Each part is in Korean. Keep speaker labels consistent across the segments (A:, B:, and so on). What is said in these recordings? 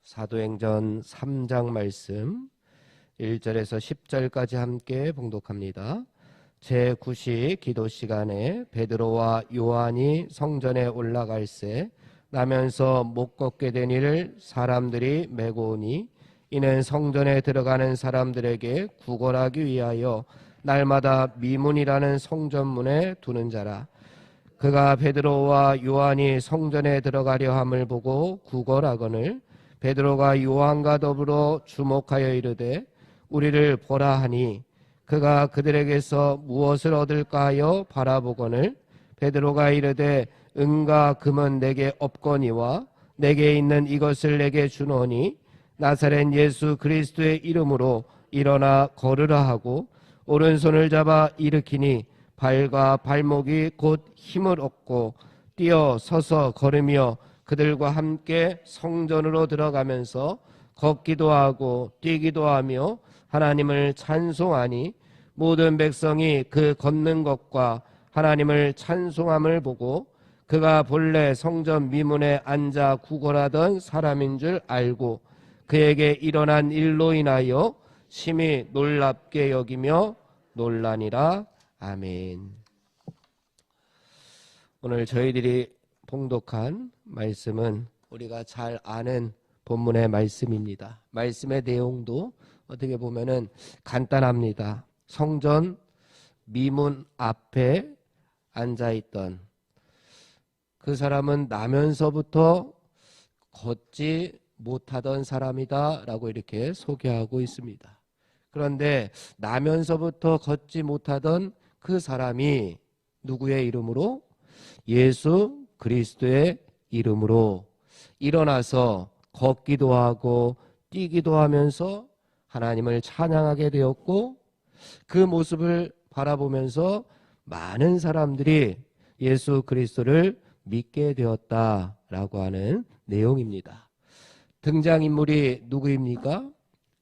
A: 사도행전 3장 말씀 1절에서 10절까지 함께 봉독합니다. 제9시 기도 시간에 베드로와 요한이 성전에 올라갈새 나면서 못 걷게 된 이를 사람들이 메고 오니 이는 성전에 들어가는 사람들에게 구걸하기 위하여 날마다 미문이라는 성전문에 두는 자라. 그가 베드로와 요한이 성전에 들어가려 함을 보고 구걸하거늘 베드로가 요한과 더불어 주목하여 이르되 우리를 보라 하니 그가 그들에게서 무엇을 얻을까 하여 바라보거늘 베드로가 이르되 은과 금은 내게 없거니와 내게 있는 이것을 내게 주노니 나사렛 예수 그리스도의 이름으로 일어나 걸으라 하고 오른손을 잡아 일으키니 발과 발목이 곧 힘을 얻고 뛰어 서서 걸으며 그들과 함께 성전으로 들어가면서 걷기도 하고 뛰기도 하며 하나님을 찬송하니 모든 백성이 그 걷는 것과 하나님을 찬송함을 보고 그가 본래 성전 미문에 앉아 구걸하던 사람인 줄 알고 그에게 일어난 일로 인하여 심히 놀랍게 여기며 놀라니라. 아멘. 오늘 저희들이 봉독한 말씀은 우리가 잘 아는 본문의 말씀입니다. 말씀의 내용도 어떻게 보면은 간단합니다. 성전 미문 앞에 앉아있던 그 사람은 나면서부터 걷지 못하던 사람이다 라고 이렇게 소개하고 있습니다. 그런데 나면서부터 걷지 못하던 그 사람이 누구의 이름으로? 예수 그리스도의 이름으로 일어나서 걷기도 하고 뛰기도 하면서 하나님을 찬양하게 되었고 그 모습을 바라보면서 많은 사람들이 예수 그리스도를 믿게 되었다라고 하는 내용입니다. 등장인물이 누구입니까?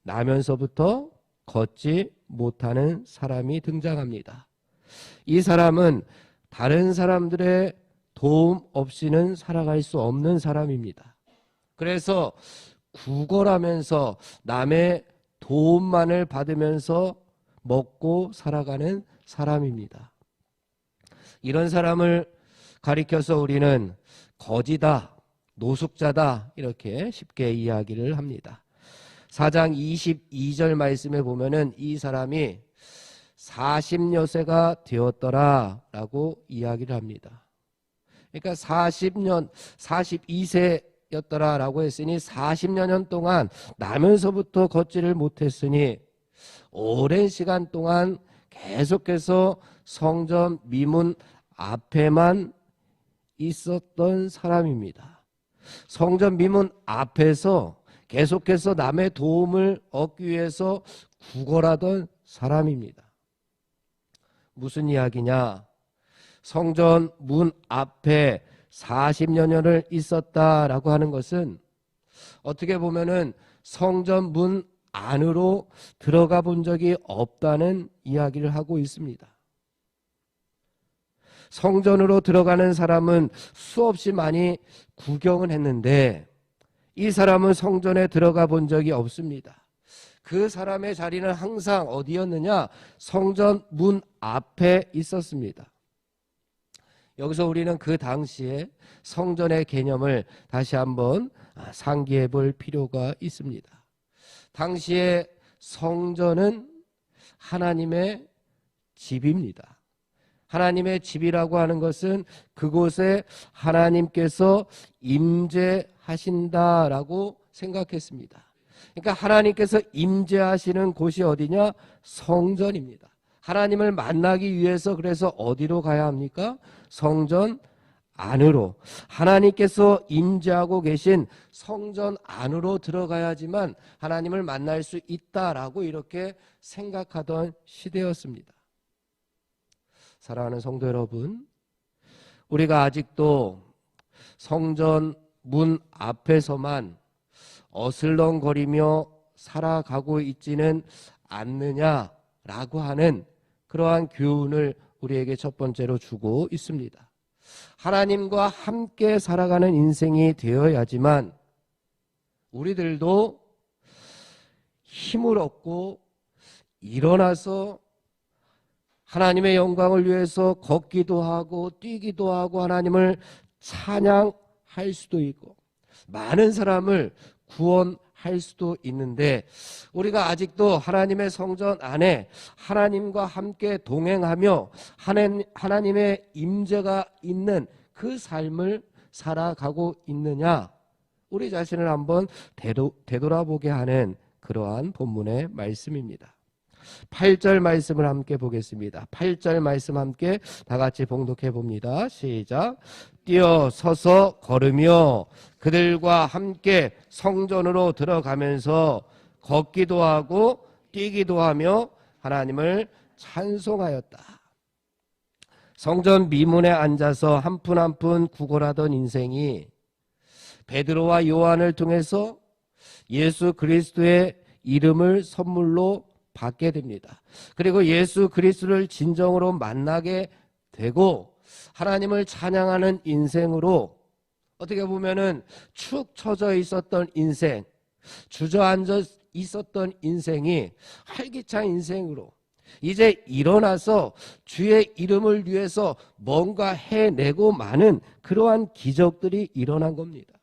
A: 나면서부터 걷지 못하는 사람이 등장합니다. 이 사람은 다른 사람들의 도움 없이는 살아갈 수 없는 사람입니다. 그래서 구걸하면서 남의 도움만을 받으면서 먹고 살아가는 사람입니다. 이런 사람을 가리켜서 우리는 거지다, 노숙자다 이렇게 쉽게 이야기를 합니다. 4장 22절 말씀에 보면은 이 사람이 40여세가 되었더라 라고 이야기를 합니다. 그러니까 40년, 42세였더라 라고 했으니 40여 년 동안 나면서부터 걷지를 못했으니 오랜 시간 동안 계속해서 성전 미문 앞에만 있었던 사람입니다. 성전 미문 앞에서 계속해서 남의 도움을 얻기 위해서 구걸하던 사람입니다. 무슨 이야기냐? 성전 문 앞에 40여 년을 있었다라고 하는 것은 어떻게 보면은 성전 문 안으로 들어가 본 적이 없다는 이야기를 하고 있습니다. 성전으로 들어가는 사람은 수없이 많이 구경을 했는데 이 사람은 성전에 들어가 본 적이 없습니다. 그 사람의 자리는 항상 어디였느냐? 성전 문 앞에 있었습니다. 여기서 우리는 그 당시에 성전의 개념을 다시 한번 상기해 볼 필요가 있습니다. 당시에 성전은 하나님의 집입니다. 하나님의 집이라고 하는 것은 그곳에 하나님께서 임재하신다라고 생각했습니다. 그러니까 하나님께서 임재하시는 곳이 어디냐? 성전입니다. 하나님을 만나기 위해서 그래서 어디로 가야 합니까? 성전 안으로. 하나님께서 임재하고 계신 성전 안으로 들어가야지만 하나님을 만날 수 있다라고 이렇게 생각하던 시대였습니다. 사랑하는 성도 여러분, 우리가 아직도 성전 문 앞에서만 어슬렁거리며 살아가고 있지는 않느냐라고 하는 그러한 교훈을 우리에게 첫 번째로 주고 있습니다. 하나님과 함께 살아가는 인생이 되어야지만 우리들도 힘을 얻고 일어나서 하나님의 영광을 위해서 걷기도 하고 뛰기도 하고 하나님을 찬양할 수도 있고 많은 사람을 구원할 수도 있는데, 우리가 아직도 하나님의 성전 안에 하나님과 함께 동행하며 하나님의 임재가 있는 그 삶을 살아가고 있느냐, 우리 자신을 한번 되돌아보게 하는 그러한 본문의 말씀입니다. 8절 말씀을 함께 보겠습니다. 8절 말씀 함께 다 같이 봉독해 봅니다. 시작. 뛰어 서서 걸으며 그들과 함께 성전으로 들어가면서 걷기도 하고 뛰기도 하며 하나님을 찬송하였다. 성전 미문에 앉아서 한 푼 한 푼 구걸하던 인생이 베드로와 요한을 통해서 예수 그리스도의 이름을 선물로 받게 됩니다. 그리고 예수 그리스도를 진정으로 만나게 되고 하나님을 찬양하는 인생으로, 어떻게 보면은 축 처져 있었던 인생, 주저앉아 있었던 인생이 활기찬 인생으로 이제 일어나서 주의 이름을 위해서 뭔가 해내고 마는 그러한 기적들이 일어난 겁니다.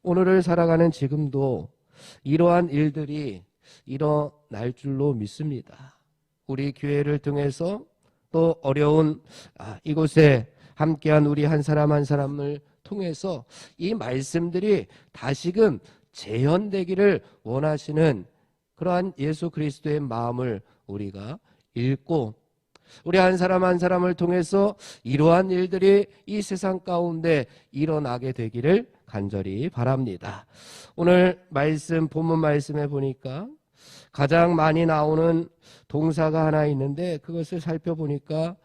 A: 오늘을 살아가는 지금도 이러한 일들이 일어날 줄로 믿습니다. 우리 교회를 통해서 또 어려운 이곳에 함께한 우리 한 사람 한 사람을 통해서 이 말씀들이 다시금 재현되기를 원하시는 그러한 예수 그리스도의 마음을 우리가 읽고, 우리 한 사람 한 사람을 통해서 이러한 일들이 이 세상 가운데 일어나게 되기를 간절히 바랍니다. 오늘 말씀, 본문 말씀에 보니까 가장 많이 나오는 동사가 하나 있는데, 그것을 살펴보니까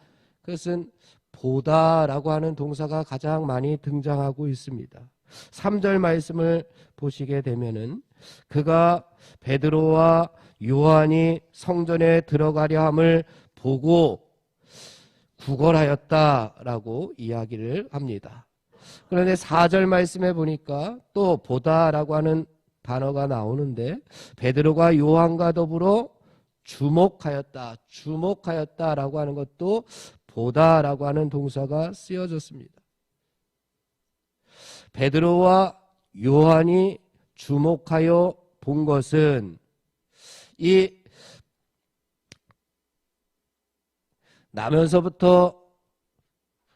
A: 그것은 보다라고 하는 동사가 가장 많이 등장하고 있습니다. 3절 말씀을 보시게 되면은 그가 베드로와 요한이 성전에 들어가려 함을 보고 구걸하였다라고 이야기를 합니다. 그런데 4절 말씀에 보니까 또 보다라고 하는 단어가 나오는데, 베드로가 요한과 더불어 주목하였다라고 하는 것도 보다라고 하는 동사가 쓰여졌습니다. 베드로와 요한이 주목하여 본 것은 이 나면서부터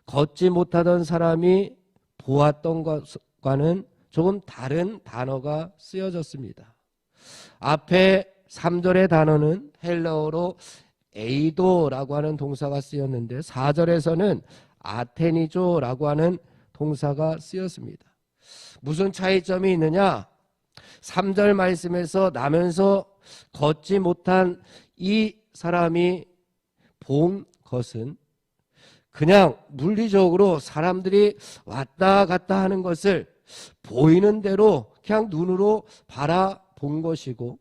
A: 걷지 못하던 사람이 보았던 것과는 조금 다른 단어가 쓰여졌습니다. 앞에 3절의 단어는 헬라어로 에이도라고 하는 동사가 쓰였는데 4절에서는 아테니조라고 하는 동사가 쓰였습니다. 무슨 차이점이 있느냐? 3절 말씀에서 나면서 걷지 못한 이 사람이 본 것은 그냥 물리적으로 사람들이 왔다 갔다 하는 것을 보이는 대로 그냥 눈으로 바라본 것이고,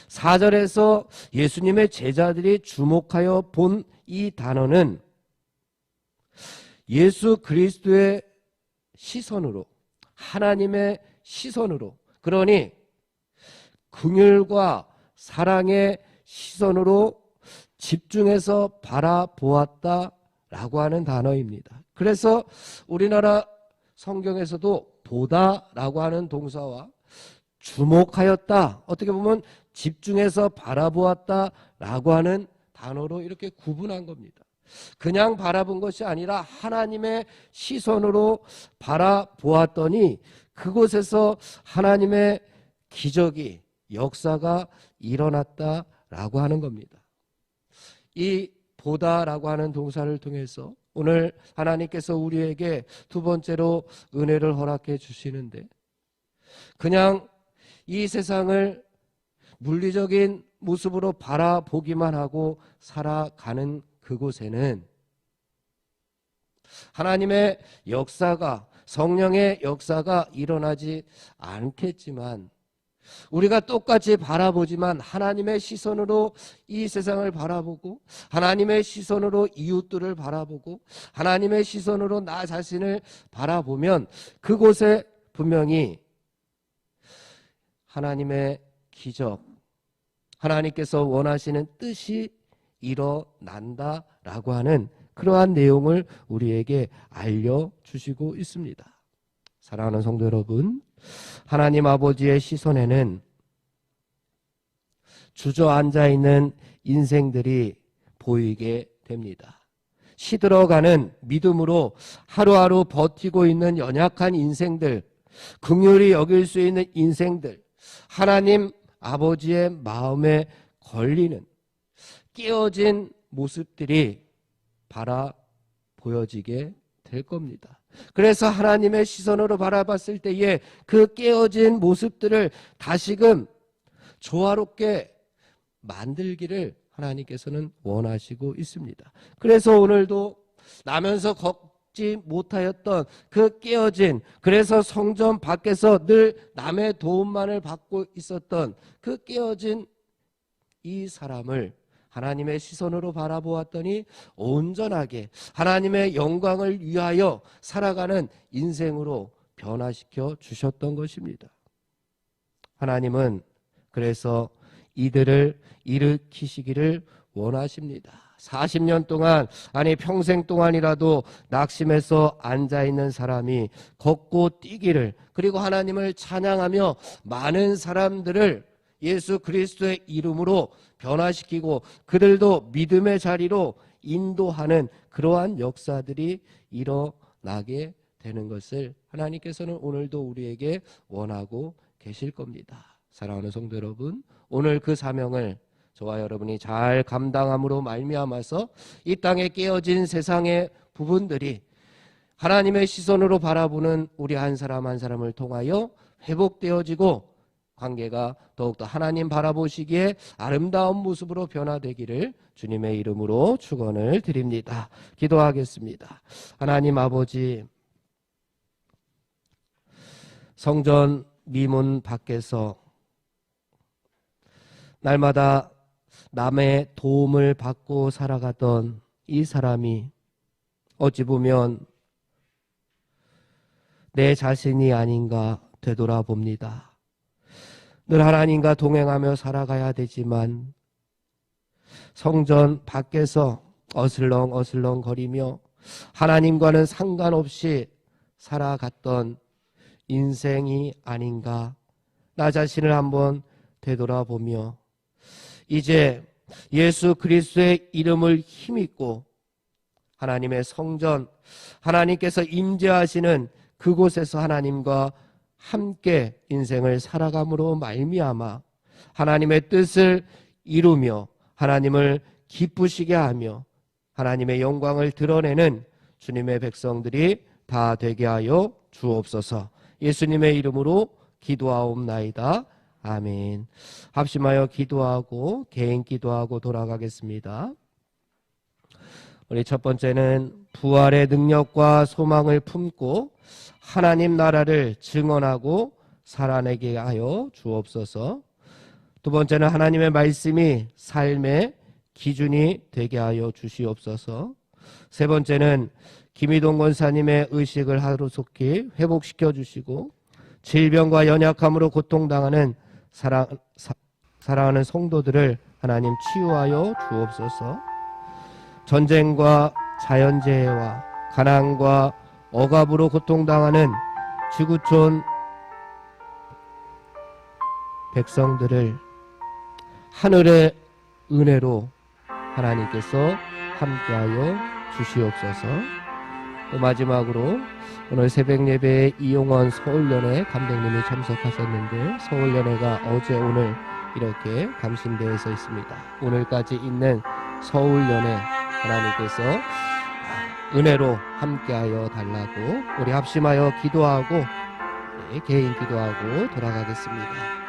A: 4절에서 예수님의 제자들이 주목하여 본 이 단어는 예수 그리스도의 시선으로, 하나님의 시선으로, 그러니 긍휼과 사랑의 시선으로 집중해서 바라보았다라고 하는 단어입니다. 그래서 우리나라 성경에서도 보다라고 하는 동사와 주목하였다, 어떻게 보면 집중해서 바라보았다라고 하는 단어로 이렇게 구분한 겁니다. 그냥 바라본 것이 아니라 하나님의 시선으로 바라보았더니 그곳에서 하나님의 기적이, 역사가 일어났다라고 하는 겁니다. 이 보다라고 하는 동사를 통해서 오늘 하나님께서 우리에게 두 번째로 은혜를 허락해 주시는데, 그냥 이 세상을 물리적인 모습으로 바라보기만 하고 살아가는 그곳에는 하나님의 역사가, 성령의 역사가 일어나지 않겠지만, 우리가 똑같이 바라보지만 하나님의 시선으로 이 세상을 바라보고, 하나님의 시선으로 이웃들을 바라보고, 하나님의 시선으로 나 자신을 바라보면 그곳에 분명히 하나님의 기적, 하나님께서 원하시는 뜻이 일어난다라고 하는 그러한 내용을 우리에게 알려주시고 있습니다. 사랑하는 성도 여러분, 하나님 아버지의 시선에는 주저앉아 있는 인생들이 보이게 됩니다. 시들어가는 믿음으로 하루하루 버티고 있는 연약한 인생들, 긍휼히 여길 수 있는 인생들, 하나님 아버지의 마음에 걸리는 깨어진 모습들이 보여지게 될 겁니다. 그래서 하나님의 시선으로 바라봤을 때에 그 깨어진 모습들을 다시금 조화롭게 만들기를 하나님께서는 원하시고 있습니다. 그래서 오늘도 나면서 걷지 못하였던 그 깨어진, 그래서 성전 밖에서 늘 남의 도움만을 받고 있었던 그 깨어진 이 사람을 하나님의 시선으로 바라보았더니 온전하게 하나님의 영광을 위하여 살아가는 인생으로 변화시켜 주셨던 것입니다. 하나님은 그래서 이들을 일으키시기를 원하십니다. 40년 동안, 아니 평생 동안이라도 낙심해서 앉아있는 사람이 걷고 뛰기를, 그리고 하나님을 찬양하며 많은 사람들을 예수 그리스도의 이름으로 변화시키고 그들도 믿음의 자리로 인도하는 그러한 역사들이 일어나게 되는 것을 하나님께서는 오늘도 우리에게 원하고 계실 겁니다. 사랑하는 성도 여러분, 오늘 그 사명을 저와 여러분이 잘 감당함으로 말미암아서 이 땅에 깨어진 세상의 부분들이 하나님의 시선으로 바라보는 우리 한 사람 한 사람을 통하여 회복되어지고 관계가 더욱더 하나님 바라보시기에 아름다운 모습으로 변화되기를 주님의 이름으로 축원을 드립니다. 기도하겠습니다. 하나님 아버지, 성전 미문 밖에서 날마다 남의 도움을 받고 살아가던 이 사람이 어찌 보면 내 자신이 아닌가 되돌아봅니다. 늘 하나님과 동행하며 살아가야 되지만 성전 밖에서 어슬렁어슬렁 거리며 하나님과는 상관없이 살아갔던 인생이 아닌가, 나 자신을 한번 되돌아보며 이제 예수 그리스도의 이름을 힘입고 하나님의 성전, 하나님께서 임재하시는 그곳에서 하나님과 함께 인생을 살아감으로 말미암아 하나님의 뜻을 이루며 하나님을 기쁘시게 하며 하나님의 영광을 드러내는 주님의 백성들이 다 되게 하여 주옵소서. 예수님의 이름으로 기도하옵나이다. 아멘. 합심하여 기도하고 개인 기도하고 돌아가겠습니다. 우리 첫 번째는 부활의 능력과 소망을 품고 하나님 나라를 증언하고 살아내게 하여 주옵소서. 두 번째는 하나님의 말씀이 삶의 기준이 되게 하여 주시옵소서. 세 번째는 김희동 권사님의 의식을 하루속히 회복시켜 주시고 질병과 연약함으로 고통당하는 사랑하는 성도들을 하나님 치유하여 주옵소서. 전쟁과 자연재해와 가난과 억압으로 고통당하는 지구촌 백성들을 하늘의 은혜로 하나님께서 함께하여 주시옵소서. 또 마지막으로 오늘 새벽 예배에 이용원 서울연회 감독님이 참석하셨는데 서울연회가 어제 오늘 이렇게 감신대에서 있습니다. 오늘까지 있는 서울연회 하나님께서 은혜로 함께하여 달라고 우리 합심하여 기도하고 개인 기도하고 돌아가겠습니다.